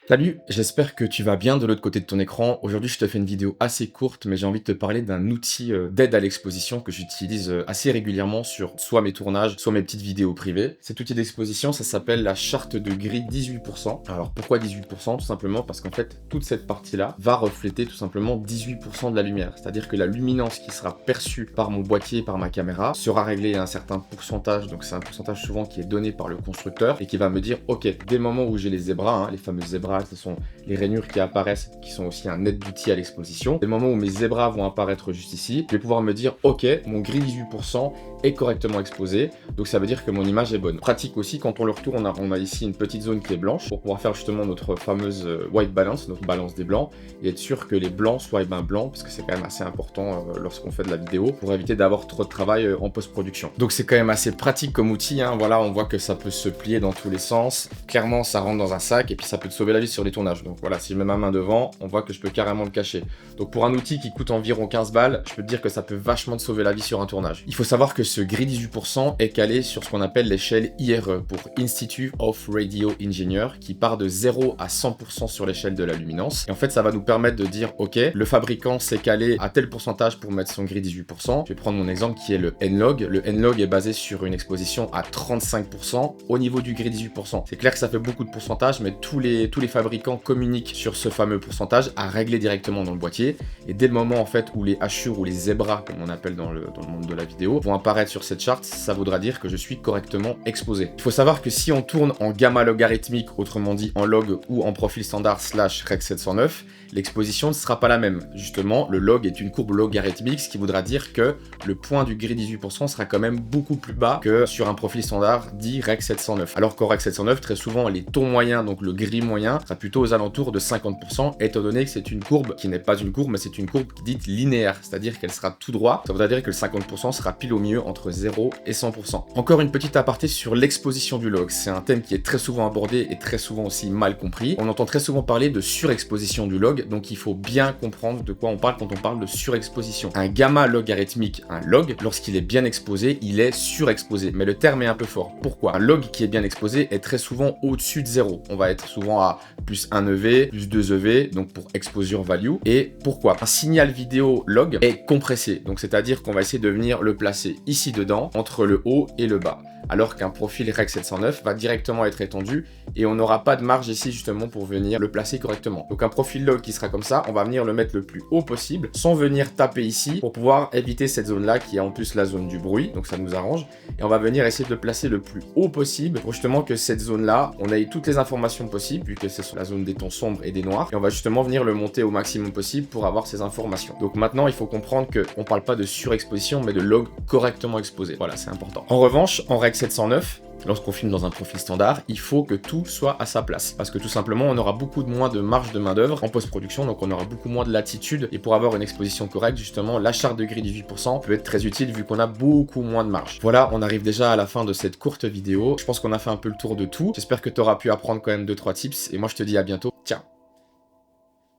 Salut, j'espère que tu vas bien de l'autre côté de ton écran. Aujourd'hui, je te fais une vidéo assez courte, mais j'ai envie de te parler d'un outil d'aide à l'exposition que j'utilise assez régulièrement sur soit mes tournages, soit mes petites vidéos privées. Cet outil d'exposition, ça s'appelle la charte de grille 18%. Alors pourquoi 18%? Tout simplement parce qu'en fait, toute cette partie-là va refléter tout simplement 18% de la lumière. C'est-à-dire que la luminance qui sera perçue par mon boîtier, par ma caméra, sera réglée à un certain pourcentage. Donc c'est un pourcentage souvent qui est donné par le constructeur et qui va me dire, ok, dès le moment où j'ai les zébras, les fameux zébras, ce sont les rainures qui apparaissent, qui sont aussi un aide d'outil à l'exposition. Dès le moment où mes zébras vont apparaître juste ici, je vais pouvoir me dire, ok, mon gris 18% est correctement exposé, donc ça veut dire que mon image est bonne. Pratique aussi, quand on le retourne, on a ici une petite zone qui est blanche, pour pouvoir faire justement notre fameuse white balance, notre balance des blancs, et être sûr que les blancs soient bien blancs, parce que c'est quand même assez important lorsqu'on fait de la vidéo, pour éviter d'avoir trop de travail en post-production. Donc c'est quand même assez pratique comme outil, hein. Voilà, on voit que ça peut se plier dans tous les sens, clairement ça rentre dans un sac, et puis ça peut te sauver la vie sur les tournages. Donc voilà, si je mets ma main devant, on voit que je peux carrément le cacher. Donc pour un outil qui coûte environ 15 balles, je peux te dire que ça peut vachement te sauver la vie sur un tournage. Il faut savoir que ce gris 18% est calé sur ce qu'on appelle l'échelle IRE, pour Institute of Radio Engineer, qui part de 0 à 100% sur l'échelle de la luminance. Et en fait, ça va nous permettre de dire, ok, le fabricant s'est calé à tel pourcentage pour mettre son gris 18%. Je vais prendre mon exemple qui est le N-Log. Le N-Log est basé sur une exposition à 35% au niveau du gris 18%. C'est clair que ça fait beaucoup de pourcentage, mais tous les fabricants communiquent sur ce fameux pourcentage à régler directement dans le boîtier. Et dès le moment en fait où les hachures ou les zébras, comme on appelle dans le monde de la vidéo, vont apparaître sur cette charte, ça voudra dire que je suis correctement exposé. Il faut savoir que si on tourne en gamma logarithmique, autrement dit en log ou en profil standard / Rec 709, l'exposition ne sera pas la même. Justement, le log est une courbe logarithmique, ce qui voudra dire que le point du gris 18% sera quand même beaucoup plus bas que sur un profil standard dit Rec 709. Alors qu'au Rec 709, très souvent, les tons moyens, donc le gris moyen, sera plutôt aux alentours de 50%, étant donné que c'est une courbe qui n'est pas une courbe, mais c'est une courbe dite linéaire, c'est-à-dire qu'elle sera tout droit. Ça voudra dire que le 50% sera pile au milieu entre 0 et 100%. Encore une petite aparté sur l'exposition du log. C'est un thème qui est très souvent abordé et très souvent aussi mal compris. On entend très souvent parler de surexposition du log, donc il faut bien comprendre de quoi on parle quand on parle de surexposition. Un gamma logarithmique, un log, lorsqu'il est bien exposé, il est surexposé. Mais le terme est un peu fort. Pourquoi? Un log qui est bien exposé est très souvent au-dessus de 0. On va être souvent à plus 1 EV, plus 2 EV, donc pour exposure value. Et pourquoi? Un signal vidéo log est compressé, donc c'est-à-dire qu'on va essayer de venir le placer ici dedans, entre le haut et le bas. Alors qu'un profil Rec 709 va directement être étendu et on n'aura pas de marge ici justement pour venir le placer correctement. Donc un profil log qui sera comme ça, on va venir le mettre le plus haut possible sans venir taper ici pour pouvoir éviter cette zone là qui est en plus la zone du bruit, donc ça nous arrange. Et on va venir essayer de le placer le plus haut possible pour justement que cette zone là, on ait toutes les informations possibles vu que c'est sur la zone des tons sombres et des noirs. Et on va justement venir le monter au maximum possible pour avoir ces informations. Donc maintenant il faut comprendre qu'on parle pas de surexposition mais de log correctement exposé. Voilà, c'est important. En revanche, en Rec 709, lorsqu'on filme dans un profil standard, il faut que tout soit à sa place. Parce que tout simplement, on aura beaucoup moins de marge de main d'œuvre en post-production, donc on aura beaucoup moins de latitude. Et pour avoir une exposition correcte, justement, la charte de grille 18% peut être très utile vu qu'on a beaucoup moins de marge. Voilà, on arrive déjà à la fin de cette courte vidéo. Je pense qu'on a fait un peu le tour de tout. J'espère que tu auras pu apprendre quand même 2-3 tips. Et moi, je te dis à bientôt. Ciao!